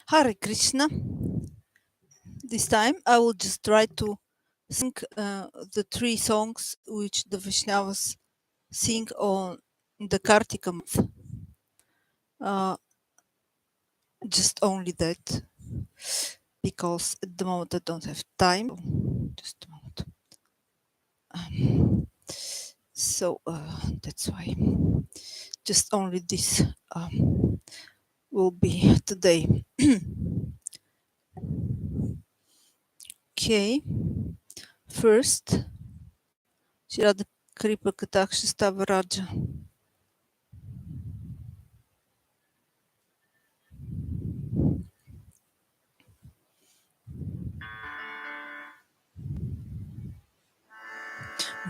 Hare Krishna. This time I will just try to sing the three songs which the Vaishnavas sing on the Kartika month. Just only that, because at the moment I don't have time. Just a moment. So that's why. Just only this will be today. Okay. First, Radha Kripa Kataksa Stava Raja.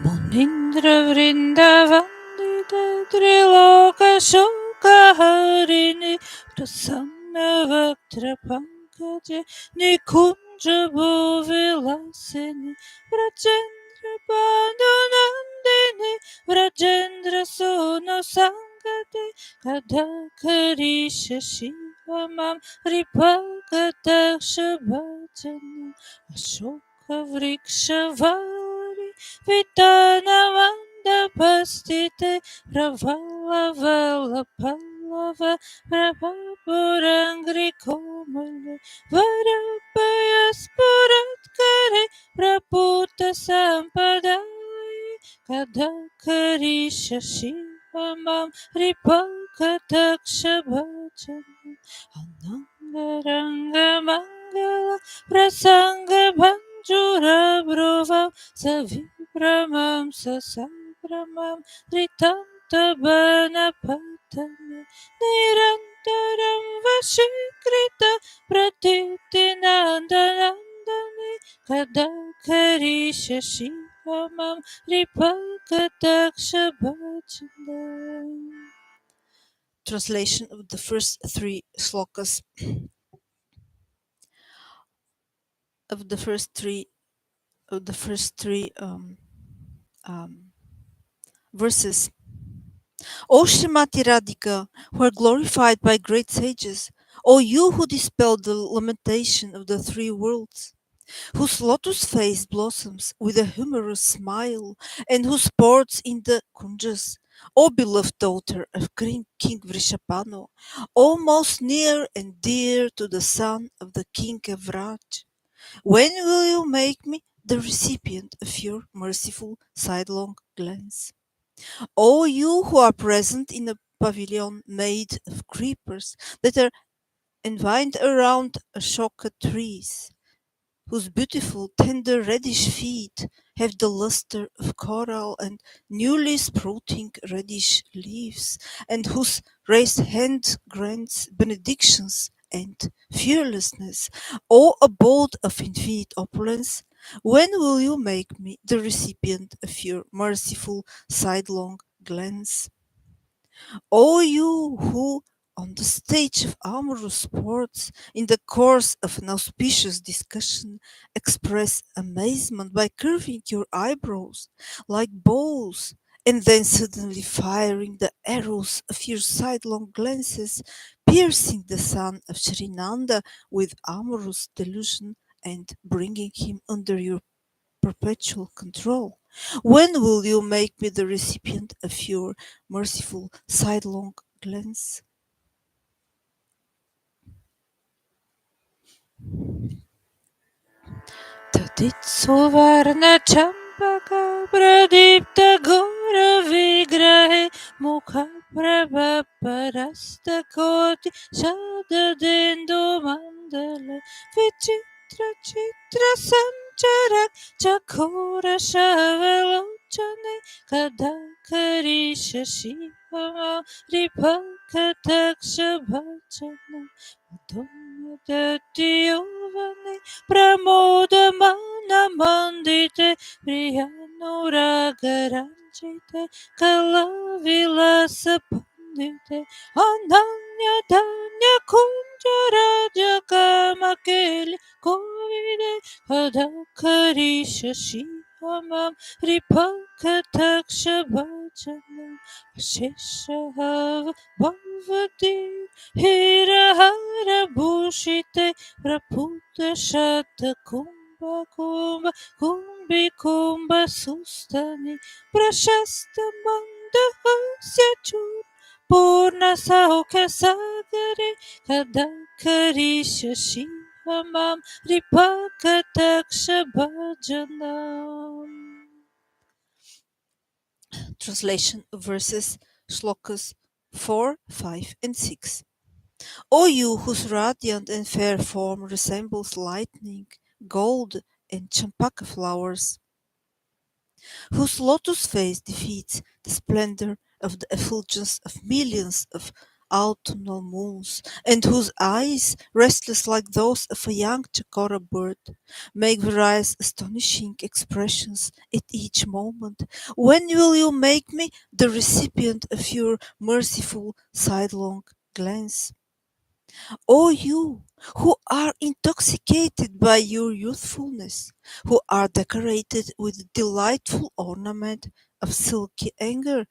Munindra Vrindavandita Triloka Shokaharini Prasanna Vaktra Pankaje Nikunja Bhuvilasini Vrajendra Bandhanandini Vrajendra Sono Sangate Kadakarisha Shivamam Ripakataksha Bhajana Ashoka Vrikshavari Vitanamandapastite Pravala Pallava Prabhapurangri Komale Varapayaspurat Praputa Sampadai Kadakarisha Shivamam Ripakataksha Bhajana Anangaranga Mangala Prasanga Bhanjura Brova Savibramam Sasabramam Tritantabanapatame Nirantaram Vashikrita Pratiti Nanda-nandane Kadakarisha Shivamam Kripa Kataksa Bhajana. Translation of the first three slokas of the first three verses. O Srimati Radhika, who are glorified by great sages, O you who dispel the lamentation of the three worlds, whose lotus face blossoms with a humorous smile, and who sports in the kunjas, O beloved daughter of King Vrishapano, O most near and dear to the son of the king of Raj, when will you make me the recipient of your merciful sidelong glance? O you who are present in a pavilion made of creepers that are entwined around ashoka trees, whose beautiful tender reddish feet have the luster of coral and newly sprouting reddish leaves, and whose raised hand grants benedictions and fearlessness, O abode of infinite opulence, when will you make me the recipient of your merciful sidelong glance? O you who, on the stage of amorous sports, in the course of an auspicious discussion, express amazement by curving your eyebrows like bows, and then suddenly firing the arrows of your sidelong glances, piercing the son of Srinanda with amorous delusion and bringing him under your perpetual control. When will you make me the recipient of your merciful sidelong glance? Tadit Champaka Pradipta Gora Vigrahe Mukha Prabha Parasta Koti Shadadendo Mandala Vichitra Chitra Sancharak Chakora Shavalochane Kadakarisha Shiva Ripakataksha Bhajana Madhyavane Pramodamana Mandite Priyanuragaranjite Kalavilasa Pandite Ananya Danya Kunjaraja Kamakeli Kovide Kadakarisha Shivamam Kripa Kataksa Sheshav Bhavati Hirahara Bhushite Praputa Shata Kumbha Kumbha Kumbi Kumbha Sustani Prashasta Mandahasya Chur Purna Sauka Sagare Kadakari Shashivamam Ripakataksha Bhajanam. Translation of verses shlokas 4, 5, and 6. O you whose radiant and fair form resembles lightning, gold, and champaka flowers, whose lotus face defeats the splendor of the effulgence of millions of autumnal moons, and whose eyes, restless like those of a young chakora bird, make various astonishing expressions at each moment. When will you make me the recipient of your merciful sidelong glance? O you who are intoxicated by your youthfulness, who are decorated with delightful ornament of silky anger,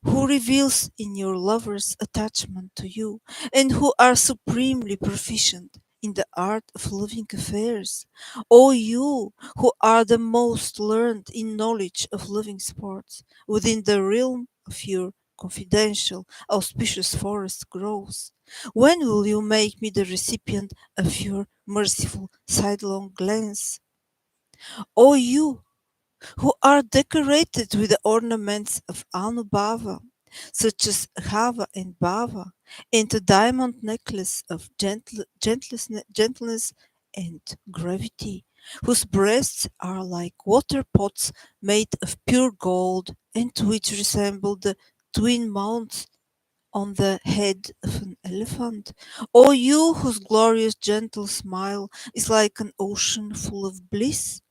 who reveals in your lover's attachment to you, and who are supremely proficient in the art of loving affairs. O you who are the most learned in knowledge of loving sports, within the realm of your confidential, auspicious forest groves, when will you make me the recipient of your merciful sidelong glance? O you who are decorated with the ornaments of Anubhava, such as Hava and Bhava, and a diamond necklace of gentleness and gravity, whose breasts are like water pots made of pure gold, and which resemble the twin mounts on the head of an elephant. O you whose glorious gentle smile is like an ocean full of bliss,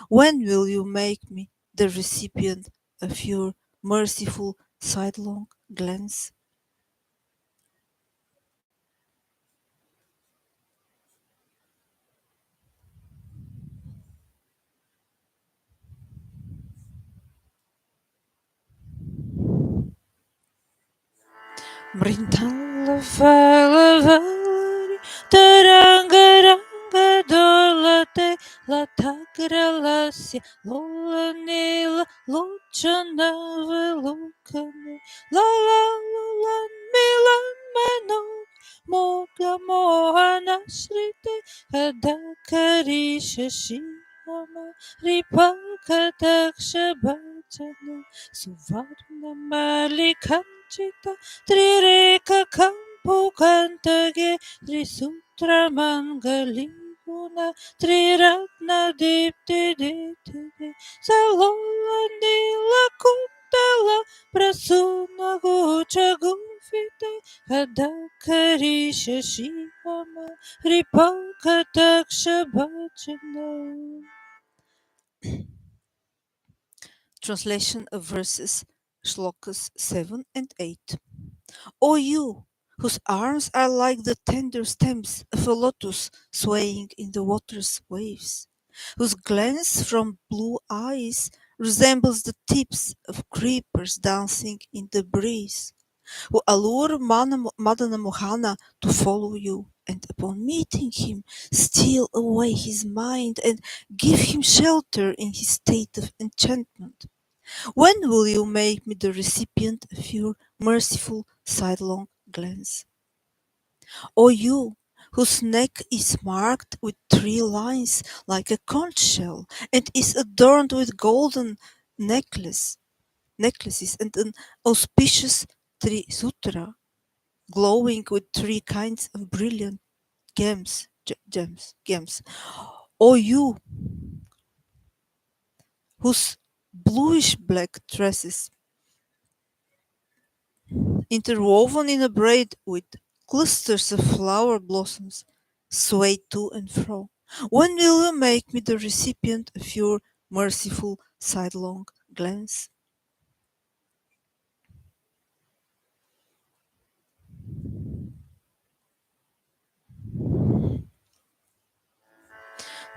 when will you make me the recipient of your merciful sidelong glance? Brindala fala valari tarangaranga dolate latagralasya lola nila lochana velukane la la la milan mano moga mohana shrite kadakari shashihama ripakataksha bhajana suvarna malikanchita Trireka kampu kantage Trisutra mangaliguna Triratna dipti dipti Salola nila kundala Prasuna gocha gufita Kadakari shashihama Ripakataksha bhajana. Translation of verses shlokas 7 and 8. O you whose arms are like the tender stems of a lotus swaying in the water's waves, whose glance from blue eyes resembles the tips of creepers dancing in the breeze, who allure Madana Mohana to follow you, and upon meeting him, steal away his mind and give him shelter in his state of enchantment. When will you make me the recipient of your merciful sidelong glance? O you whose neck is marked with 3 lines like a conch shell and is adorned with golden necklaces and an auspicious trisutra glowing with 3 kinds of brilliant gems. O you whose bluish black tresses interwoven in a braid with clusters of flower blossoms, sway to and fro. When will you make me the recipient of your merciful sidelong glance?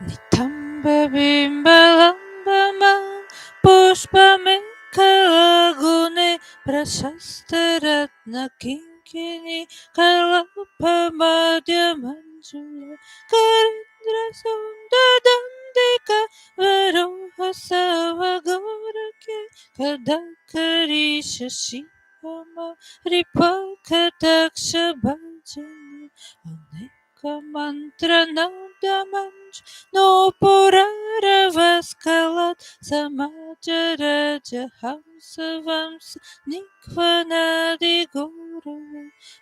Nitamba bimba lamba man प्रशस्तरत्न किङ्किणी कल्पमध्यमञ्जुल करीन्द्रसुन्दरदण्डिका वरोहसवगोरके कदकरीशशि मम रिपकदक्ष भजन अनेक मंत्र नौदमंज no puraravaskalat samajaraja hamsavams nikvanadi guru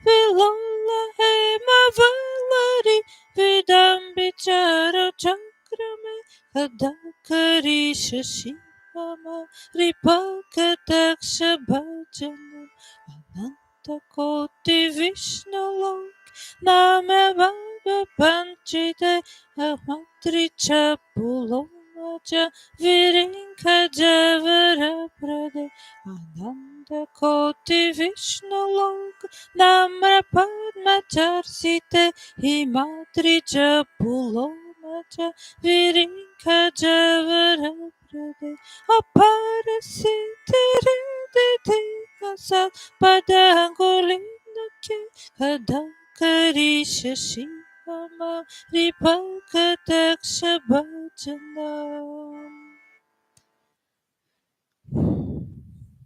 vilola hema valari vidambichara chakrame kadakari shashi mama ripakadaksha bhajanam ananta koti vishnu lok name baba panchite amatricha pulomaja virinka javara prade ananda koti vishnu lok namra padma charsite himatricha pulomaja virinka javara prade apara sitere de kasal padangulina kadakari shashi mama ripakadaksha bhajanam.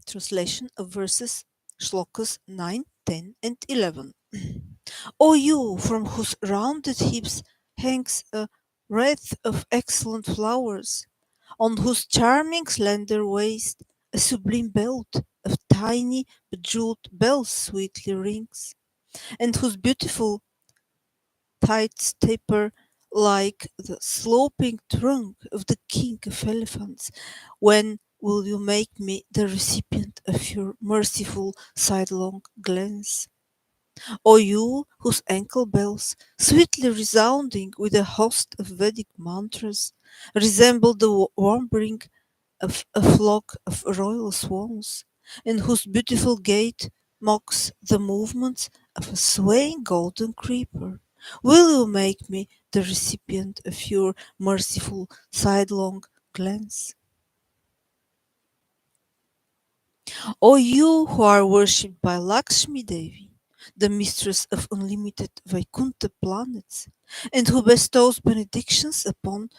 Translation of verses shlokas 9, 10, and 11. O you from whose rounded hips hangs a wreath of excellent flowers, on whose charming slender waist a sublime belt of tiny bejeweled bells sweetly rings, and whose beautiful tights taper like the sloping trunk of the king of elephants. When will you make me the recipient of your merciful sidelong glance? O you whose ankle bells, sweetly resounding with a host of Vedic mantras, resemble the warbling of a flock of royal swans, and whose beautiful gait mocks the movements of a swaying golden creeper. Will you make me the recipient of your merciful sidelong glance? O you who are worshipped by Lakshmi Devi, the mistress of unlimited Vaikuntha planets, and who bestows benedictions upon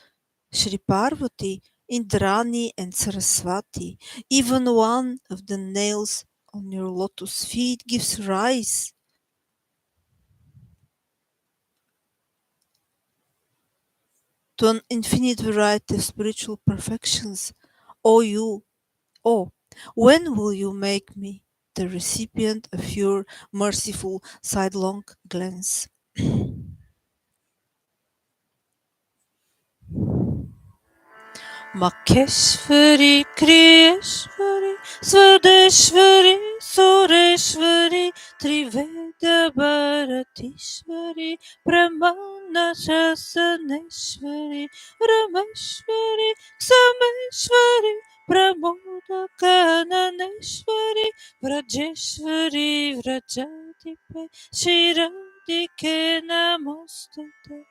Shri Parvati, Indrani, and Saraswati, even one of the nails on your lotus feet gives rise to an infinite variety of spiritual perfections. O you, oh, when will you make me the recipient of your merciful sidelong glance? Makeshwari, Kriyeshwari, Swadeshwari, Sureshwari, Triveda Bharatishwari, Brahmana Shasaneshwari, Rameshwari, Sameshwari, Pramoda Kananeshwari, Vrajeshwari, Vrajadipe, Shiradike Namostate.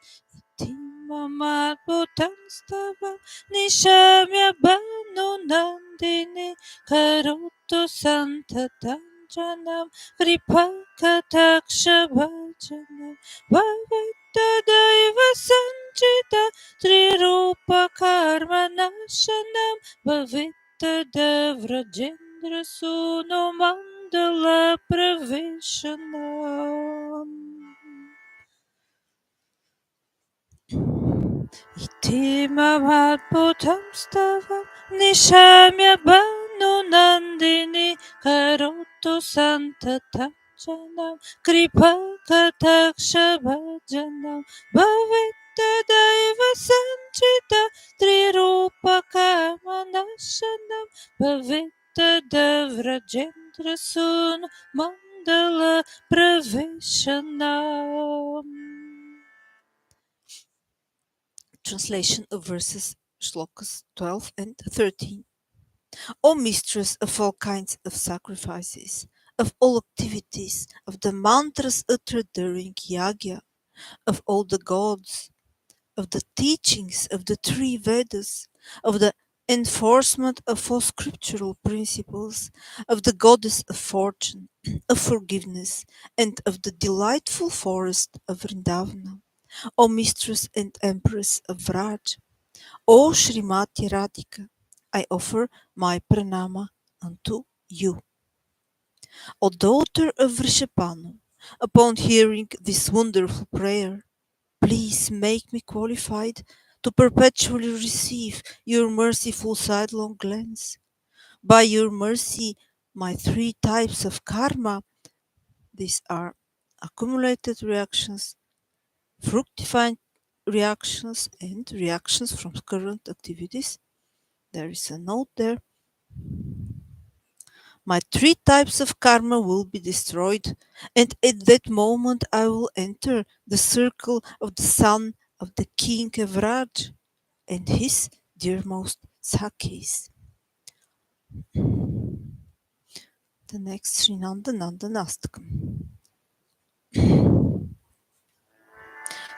Timamaputam stava nishamya banu nandini karoto santatam janam kripa kataksha bhajanam bhavata daiva sanchita trirupa karma nashanam bhavita devrajendra suno mandala pravishanam. Itimamhatputam stavam nishamya banu nandini karoto santatam janam kripa kataksha bhajanam bhavita daiva sanchita trirupa kamanashanam bhavita devrajendra sun mandala pravishanam. Translation of verses shlokas 12 and 13. O mistress of all kinds of sacrifices, of all activities, of the mantras uttered during yagya, of all the gods, of the teachings of the three Vedas, of the enforcement of all scriptural principles, of the goddess of fortune, of forgiveness, and of the delightful forest of Vrindavana, O mistress and empress of Vraj, O Srimati Radhika, I offer my pranama unto you. O daughter of Vrishapanu, upon hearing this wonderful prayer, please make me qualified to perpetually receive your merciful sidelong glance. By your mercy, my three types of karma, these are accumulated reactions, fructifying reactions, and reactions from current activities. There is a note there. My three types of karma will be destroyed, and at that moment I will enter the circle of the son of the king of Raj and his dearmost Sakhis. The next Sri Nanda-nandanaastakam.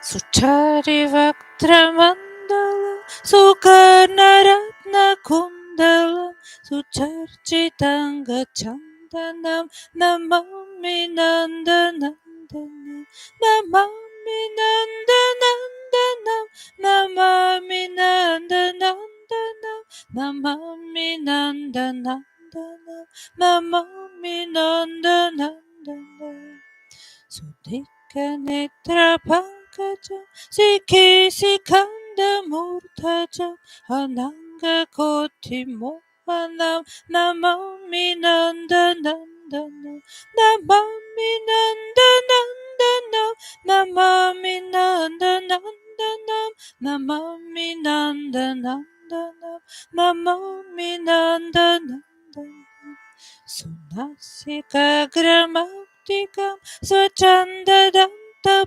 Sucharivaktramandalam Sukarnaratnakundalam Sucharchitangachandanam Namami Nandanandanam Namami Nandanandanam Namami Nandanandanam Namami Nandanandanam Namami Nandanandanam Sudhika Pankajam Sikhi Sikhanda Murtajam Ananga Koti Mohanam Namami Nanda Nandana Namami Nanda Nandana Namami Nanda Nandana Namami Nanda Nandana Namami Nanda Nandana Sunasika Gramaktikam Swachandadanta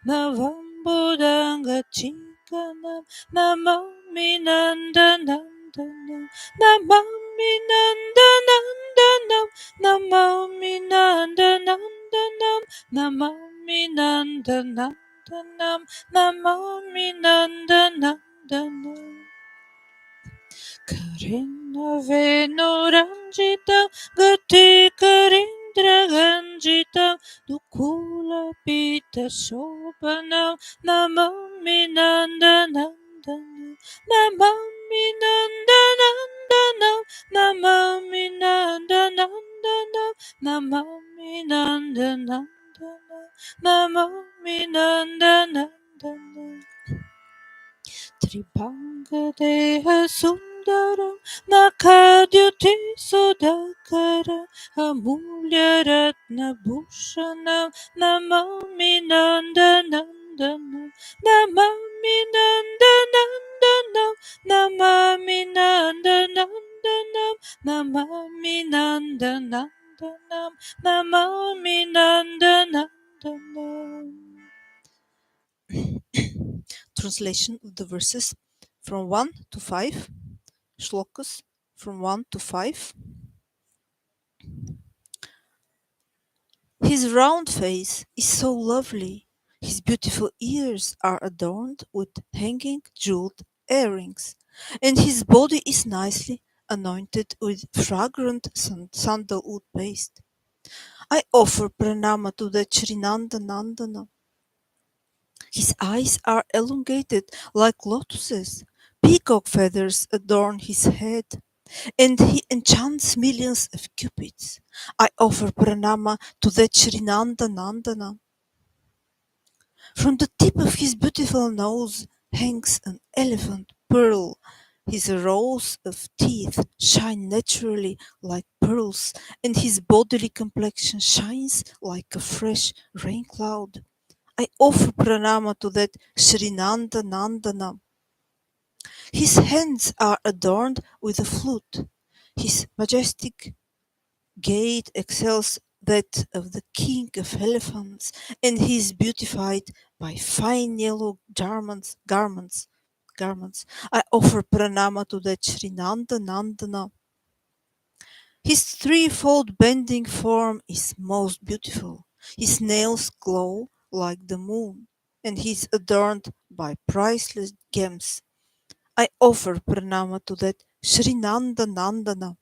Navambudangachikanam Namami Nandanandanam Namami Nandanandanam Namami Nandanandanam Namami Nandanandanam Namami Nandanandanam Karina Venoranjita Gati Karindra Ganjita Dukula Pita Shobana Namami Nanda Nandana Namami Nanda Nandana Namami Nanda Nandana Namami Nanda Nandana Namami Nanda Nandana Tribhangadeha Sundaram Nakadyuti Sudakara Amulya Ratna Bhushanam Namami Nanda Nandana Namami Nanda Nandana Namami Nanda Nandana Namami Nanda Nandana Namami Nanda Nandana Translation of the verses from 1 to 5, shlokas from 1 to 5. His round face is so lovely. His beautiful ears are adorned with hanging jeweled earrings, and his body is nicely anointed with fragrant sandalwood paste. I offer pranama to the Srinanda Nandana. His eyes are elongated like lotuses. Peacock feathers adorn his head, and he enchants millions of cupids. I offer pranama to the Srinanda Nandana. From the tip of his beautiful nose hangs an elephant pearl. His rows of teeth shine naturally like pearls, and his bodily complexion shines like a fresh rain cloud. I offer pranama to that Srinanda Nandana. His hands are adorned with a flute. His majestic gait excels that of the king of elephants, and he is beautified by fine yellow garments. I offer pranama to that Srinanda Nandana. His threefold bending form is most beautiful. His nails glow like the moon, and he is adorned by priceless gems. I offer pranama to that Sri Nanda-nandana.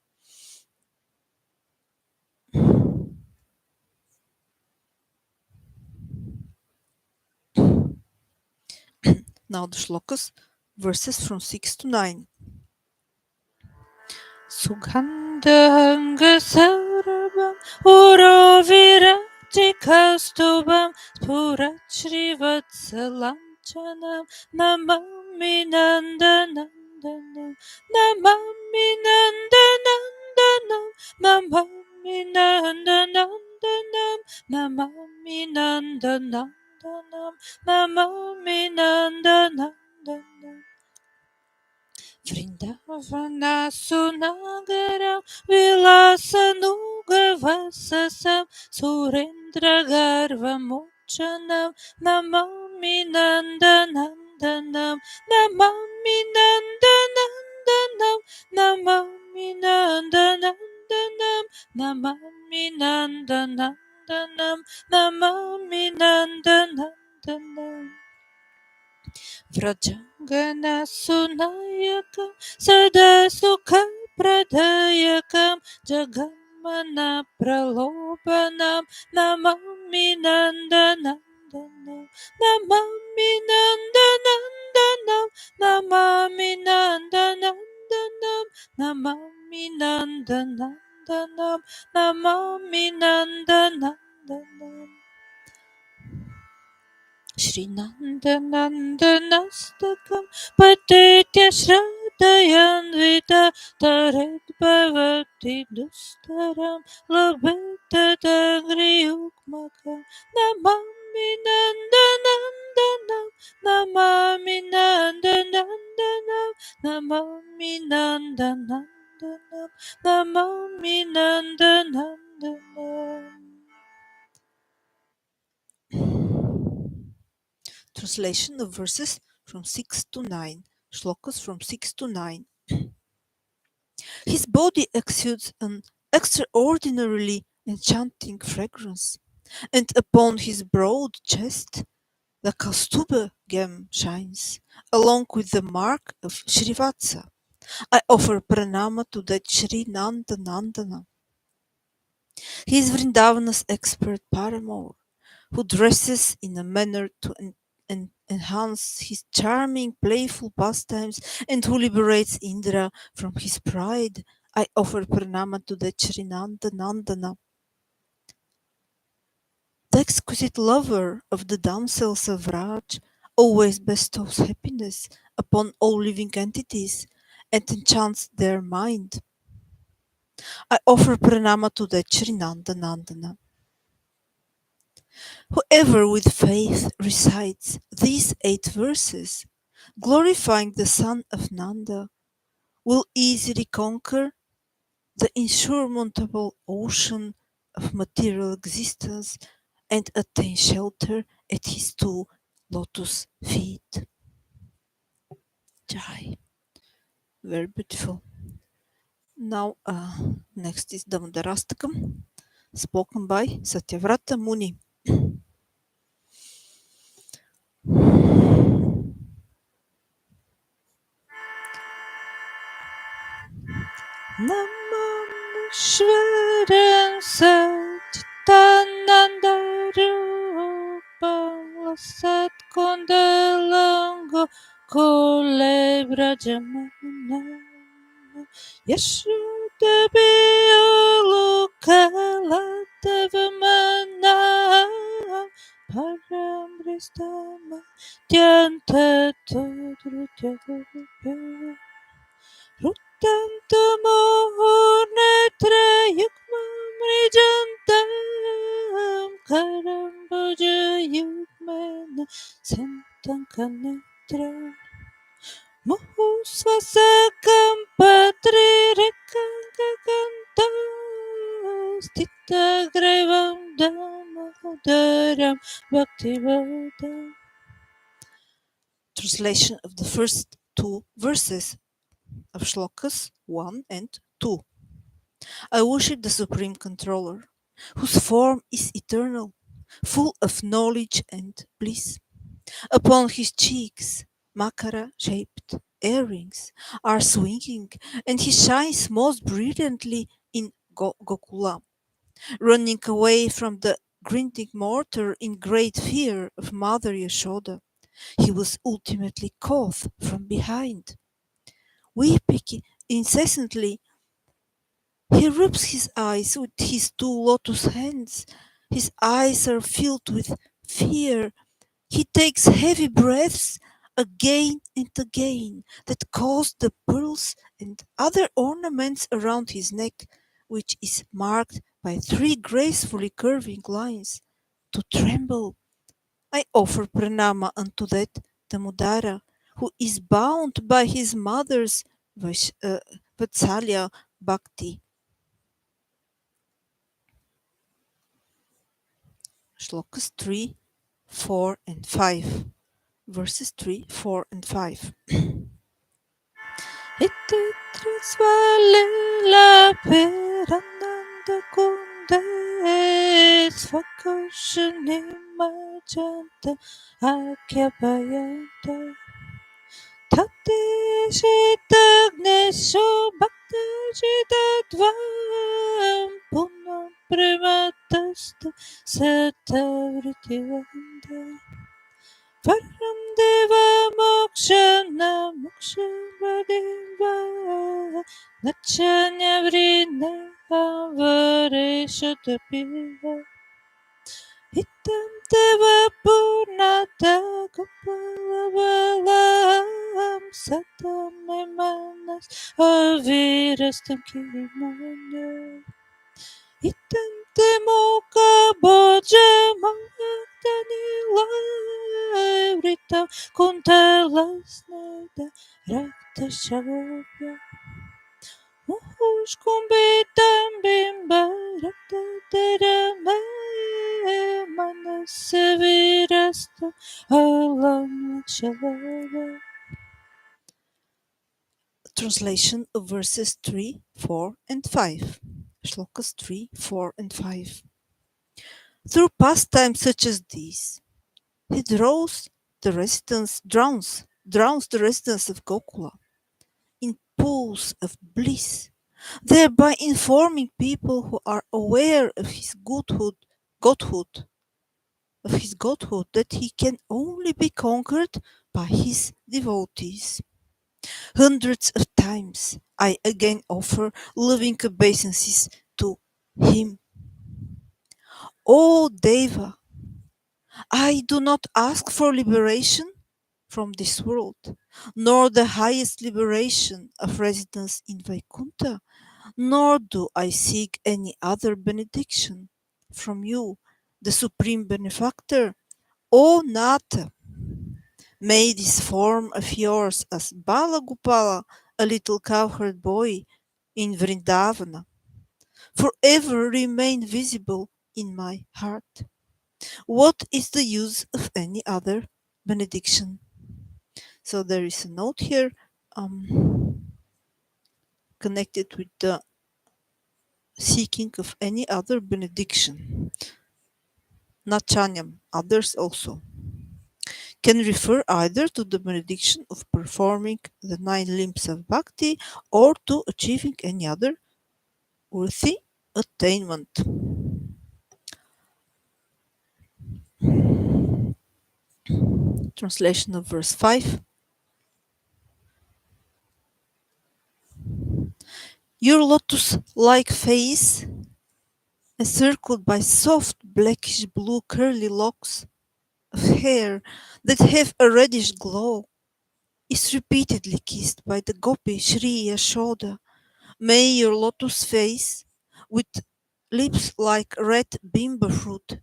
Now the shlokas, verses from 6 to 9. Sugandhangasaurabam Urovirachikastubam Spurachrivatsalanchanam Namami Nanda-nandanam Namami Nanda-nandanam Namami Nanda-nandanam Namami Nanda-nandanam Namami Nanda-nandanam Vrindavana Sunagaram Vilasanugavasasam Surendra Garvamochanam Namami Nanda-nandanam Namami Nanda-nandanam Namami Nanda-nandanam Namami Nanda-nandanam Namami Nanda-nandanam Vrajangana Sunayakam Sada Sukha Pradayakam Jagamana Pralobanam Namami Nanda-nandanam Namami Nanda-nandanam Namami Nanda-nandanam Namami Nanda-nandanam Namami Nanda-nandanam Shri Nanda-nandanaastakam Patitya Shraddhayanvita Taret Bhavati Dustaram Labhetadagri-yukmakam Namami Nanda-nandanam Namami Nanda-nandanam Namami Nanda-nandanam Namami Nanda-nandanam Translation of verses from 6 to 9. Shlokas from 6 to 9. His body exudes an extraordinarily enchanting fragrance, and upon his broad chest the Kaustuba gem shines, along with the mark of Srivatsa. I offer pranama to that Sri Nanda-nandana. He is Vrindavana's expert paramour, who dresses in a manner to enhance his charming, playful pastimes and who liberates Indra from his pride. I offer pranama to the Sri Nanda-nandana. The exquisite lover of the damsels of Raj always bestows happiness upon all living entities and enchants their mind. I offer pranama to the Sri Nanda-nandana. Whoever with faith recites these 8 verses, glorifying the son of Nanda, will easily conquer the insurmountable ocean of material existence and attain shelter at his 2 lotus feet. Jai. Very beautiful. Now, next is Damodaraastakam, spoken by Satyavrata Muni. Namam Shvaram Satchitanandarupam Sat Kundalango Kole Brajamana Yashudabiyalukalatavamana Paramristama Tyantatadratyadarupa Ruttantamahornetrayukmamrijantam Karambojayukmena Santankanetra Muhusvasakam Patririkangakanta Stitagrevam Damodaram Bhaktivadam. Translation of the first 2 verses of shlokas 1 and 2. I worship the Supreme Controller, whose form is eternal, full of knowledge and bliss. Upon his cheeks, Makara shaped earrings are swinging, and he shines most brilliantly in Gokula, running away from the grinding mortar in great fear of Mother Yashoda. He was ultimately caught from behind. Weeping incessantly, he rubs his eyes with his two lotus hands. His eyes are filled with fear. He takes heavy breaths again and again that cause the pearls and other ornaments around his neck, which is marked by three gracefully curving lines, to tremble. I offer pranama unto that Damodara, who is bound by his mother's Vatsalya Bhakti. Shlokas 3, 4, and 5. Verses 3, 4, and 5. Ititrasvalila perananda kundes vakushani majanta akyapayanta Tati shitagnesho bhaktashitadvam punam prematastu satavritivanda Param deva mokshana mokshavadeva nachanya vrina avareshotapiva Hitam deva purnata gopalavalam satam emanas avirastam kimanya Hitam temoka boja mahatanila kuntalasneda rakta shavya muhush kumbitam bimba rakta terame manasavirasta alam shavya Translation of verses 3, 4, and 5. Shlokas 3, 4, and 5. Through pastimes such as these, he drowns the residents of Gokula in pools of bliss, thereby informing people who are aware of godhood, godhood that he can only be conquered by his devotees. Hundreds of times I again offer loving obeisances to him. O Deva, I do not ask for liberation from this world, nor the highest liberation of residence in Vaikuntha, nor do I seek any other benediction from you, the supreme benefactor. O Nata, may this form of yours as Balagopala, a little cowherd boy in Vrindavana, forever remain visible in my heart. What is the use of any other benediction? So there is a note here connected with the seeking of any other benediction. Nachanyam, others also, can refer either to the benediction of performing the nine limbs of bhakti or to achieving any other worthy attainment. Translation of verse 5. Your lotus-like face, encircled by soft blackish blue curly locks of hair that have a reddish glow, is repeatedly kissed by the gopi Shri Yashoda. May your lotus face, with lips like red bimba fruit,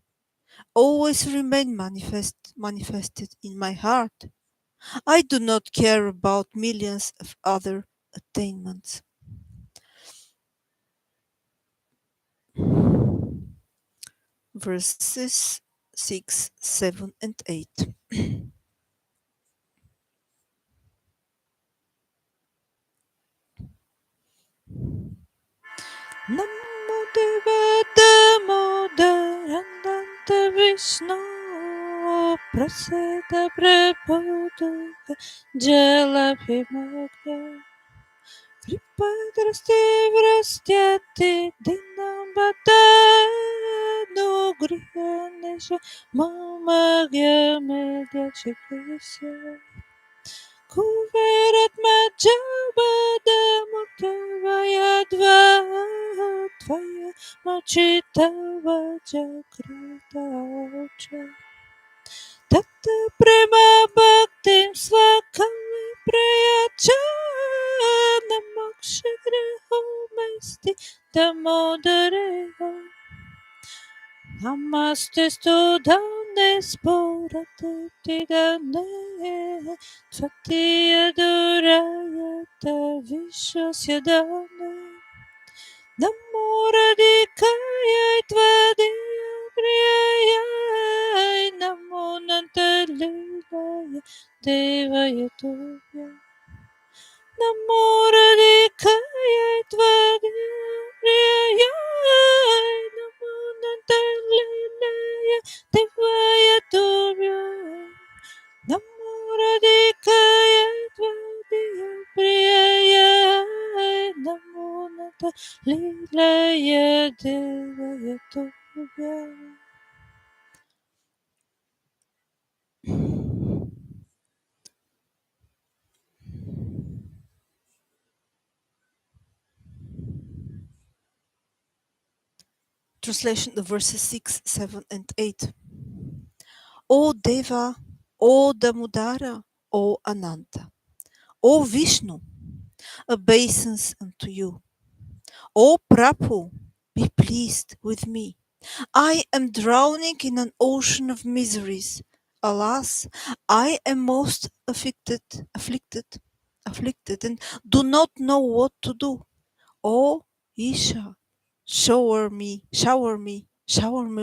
always remain manifested in my heart. I do not care about millions of other attainments. Verses 6, 7, and 8. Namo Deva Damodarananda Vishnu prasada prabodha jalabhimagna Kripa vrastyati dinambata nugrihanesha mama gyamedya chikrisya Kuverat majabada muktavaya tvaya machitava jakrita Tata prema bhaktim svakami prayacha namakshagriho maisti damodareho Namaste studane sporate tidane Tvati adoraya ta vishasya dane Namoradikaya tvadiya priyaya Namo nantalilaya devaya tobya Namoradikaya tvadiya priyaya Namo nantalilaya devaya tobya Namoradikaya tvadiya priyaya Namo nantalilaya devaya tobya Translation of verses 6, 7, and 8. O Deva, O Damodara, O Ananta, O Vishnu, obeisance unto you. O Prabhu, be pleased with me. I am drowning in an ocean of miseries. Alas, I am most afflicted, and do not know what to do. O Isha, shower me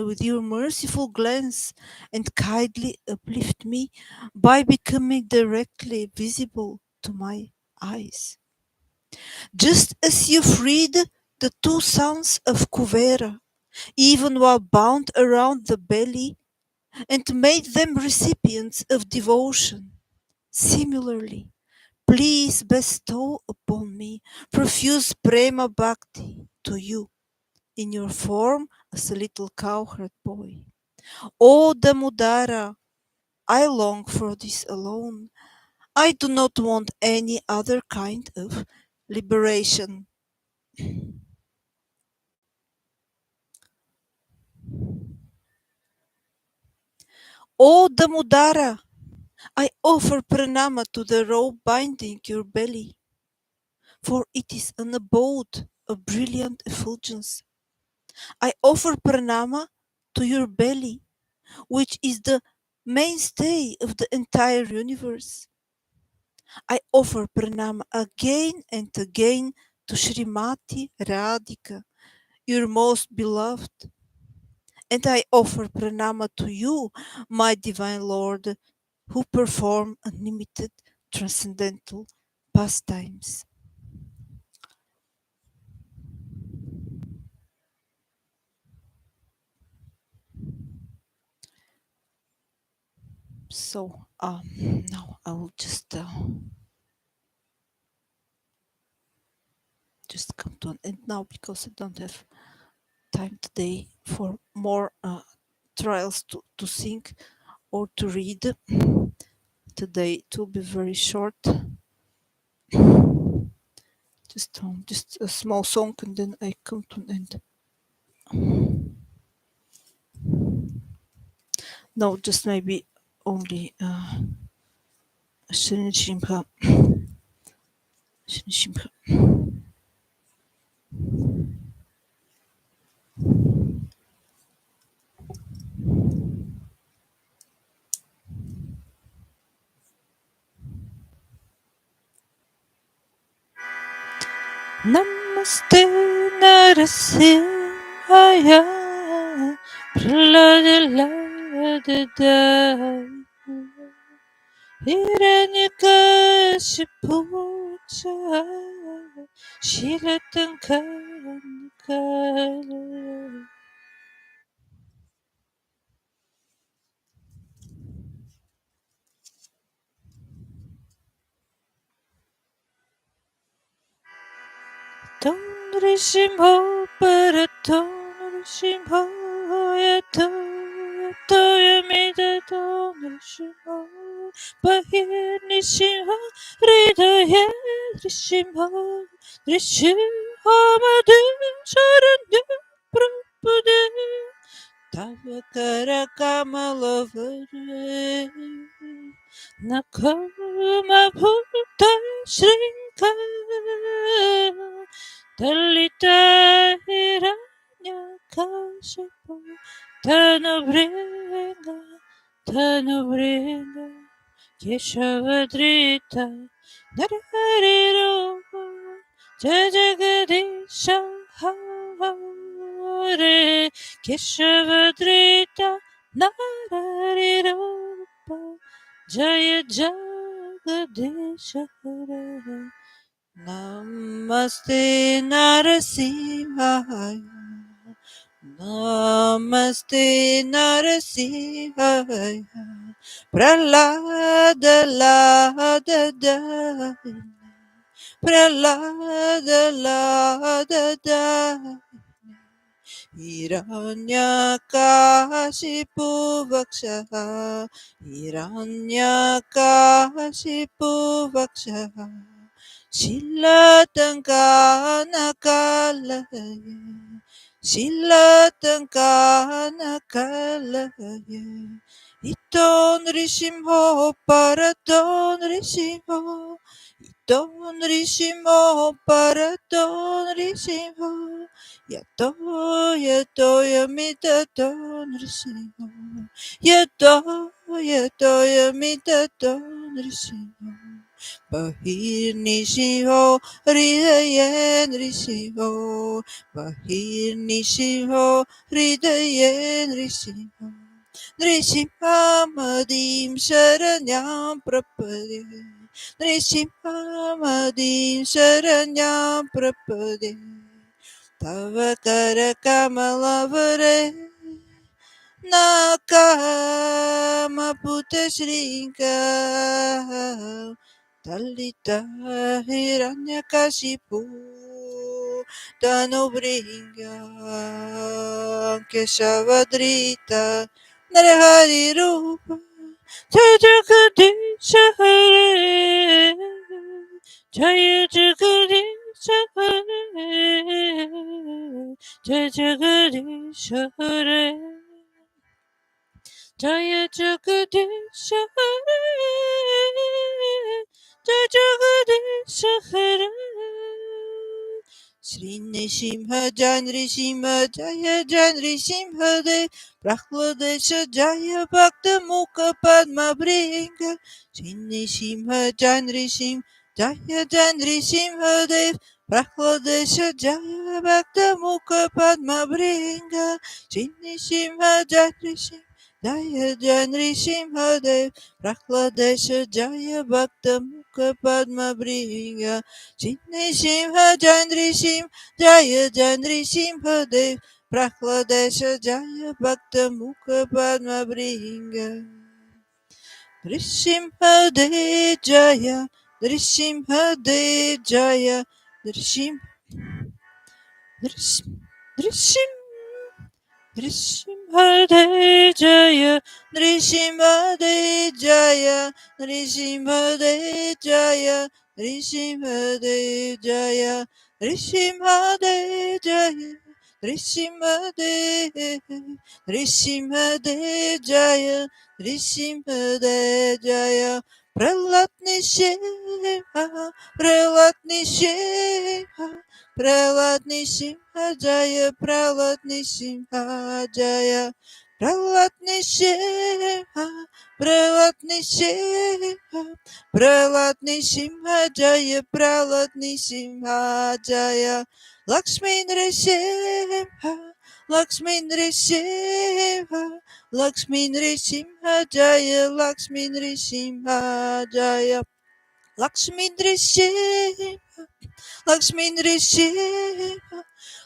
with your merciful glance and kindly uplift me by becoming directly visible to my eyes. Just as you freed the two sons of Kuvera, even while bound around the belly, and made them recipients of devotion. Similarly, please bestow upon me profuse prema bhakti to you in your form as a little cowherd boy. O Damodara, I long for this alone. I do not want any other kind of liberation. O Damodara, I offer pranama to the rope binding your belly, for it is an abode of brilliant effulgence. I offer pranama to your belly, which is the mainstay of the entire universe. I offer pranama again and again to Srimati Radhika, your most beloved. And I offer pranama to you, my divine Lord, who perform unlimited transcendental pastimes. So now I will just come to an end now because I don't have time today for more trials to sing or to read. Today it will be very short. Just a small song and then I come to an end. No, just maybe only Shri Shimha. Shri Shimha. Namaste Narasimhaya Praladaya Hiranyakashipu Shilatankala Nrishimho Parato Nrishimho Yato Yato Yamidato Nrishimho Bahir Nishimho Hridaya Nrishimho Nrishimho Madhu Sharanya Prabhude Tavakara Kamalavare Nakama Bhuta Shrinka Dalita Hiranyakashipu Tanubringa Keshavadrita Narharirupa Jajagadisha Hare Keshavadrita Narharirupa Jaya Jagadisha Hare Namaste Narasimhaya. Namaste Narasimhaya. Prahlada Lada Dai. Prahlada Lada Dai. Hiranyakashipu Vakshaha. Hiranyakashipu Vakshaha. Shilatanganakalaya. Shilatanganakalaya. Iton Rishimho Paraton Rishimho. Iton Rishimho Paraton Rishimho. Yato Yato Yamitaton Rishimho. Yato Yato Yamitaton Rishimho. Bahir Nishiho, Hridayen Rishiho, Bahir Nishiho, Hridayen Rishiho, Nrishimhamadim Sharanyam Prapade, Nrishimhamadim Sharanyam Prapade, Tavakara Kamalavare, Nakama Putashrinka Talita Hiranyakashipu Tanubringa Keshavadrita Narahari Rupa Jagadisha Hare Jaya Jagadisha Hare Jaya Jagadisha Hare Jaya Jagadisha Hare Jaya Jagadisha Hare Shri Nishimha Janri Shimha Jaya Janri Shimha De Prahlodesha Jaya Bhakta Mukha Padma Bringa Shri Nishimha Janri Shim Jaya Janri Shimha De Prahlodesha Jaya Bhakta Mukha Padma Bringa Shri Nishimha Janri Shim Jaya Janri Shimha De Prahlodesha Jaya Bhakta Mukha Padma Bringa Jitni Simha Jandri Sim Jaya Jandri Simha Dev Prahladesha Jaya Bhakta Mukha Padma Bringa Drisimha De Jaya Drisimha De Jaya Drisim Drisim Drisim Nrisimhade Jaya Nrisimhade Jaya Nrisimhade Jaya Nrisimhade Jaya Nrisimhade Jaya Nrisimhade Nrisimhade Jaya Nrisimhade Jaya Pralat Nishimha Pralat Nishimha Pralat Nishimha Jaya Pralat Nishimha Jaya Pralat Nishimha Pralat Nishimha Pralat Nishimha Jaya Pralat Nishimha Jaya Lakshmi Nrsimha Lakshmi Nrsimha Lakshmi Nrsimha Jaya Lakshmi Nrsimha Jaya Lakshmi Nrsimha Lakshmi Nrsimha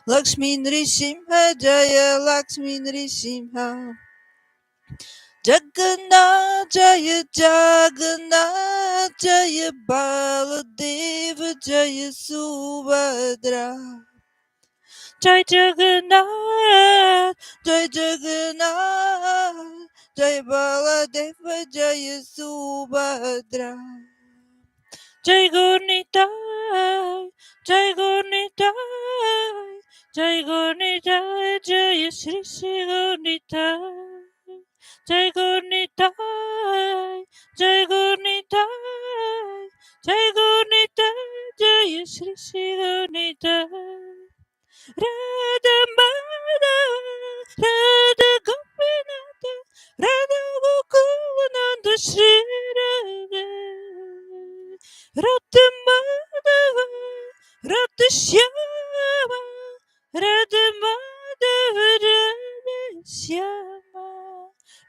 Lakshmi Nrsimha Jaya Lakshmi Nrsimha Jagannath Jaya Jagannath Jaya Baladeva Jaya Subhadra Jai Jagannath, Jai Jagannath, Jai Baladeva, Jai Subhadra. Jai Gaur-Nitai, Jai Gaur-Nitai, Jai Gaur-Nitai, Jai Shri Shri Gaur-Nitai. Jai Gaur-Nitai, Jai Gaur-Nitai, Jai Gaur-Nitai, Jai Shri Shri Gaur-Nitai. Radha Madhava, Radha Gopinatha, Radha Gokulananda Shri Radha. Radha Madhava, Radha Shyama, Radha Madhava, Radha Shyama,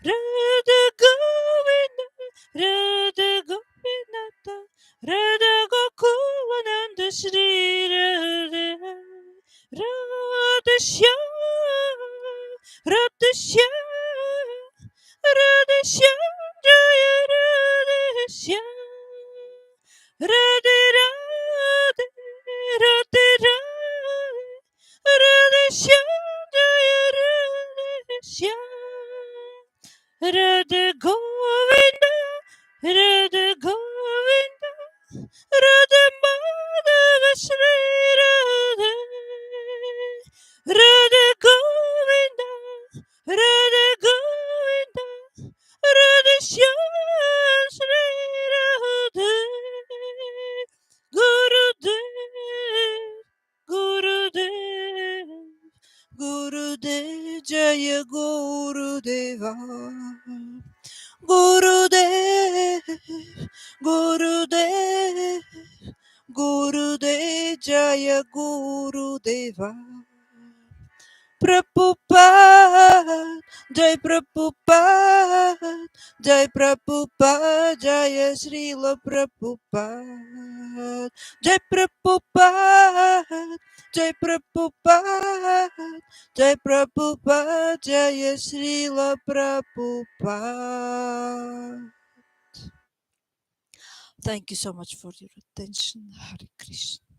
Radha Govinda, Radha Gopinatha, Radha Gokulananda Shri Radha. Radha Shyama, Radha Shyama, Radha Shyama, Jaya Radha Shyama, Radha Radha, Radha Radha, Radha Shyama, Jaya Radha Shyama, Radha Govinda, Radha Govinda, Radha Madhava Shri Radha, Radha Govinda, Radha Govinda, Radha Shyam Shri Radha. Gurudev, Gurudev, Gurudev, Jaya Gurudeva. Gurudev, Gurudev, Gurudev, Jaya Gurudeva. Prabhupada, Jai Prabhupada, Jai Prabhupada, Jaya Srila Prabhupada, Jai Prabhupada, Jai Prabhupada, Jai Prabhupada, Jaya Srila Prabhupada. Thank you so much for your attention. Hare Krishna.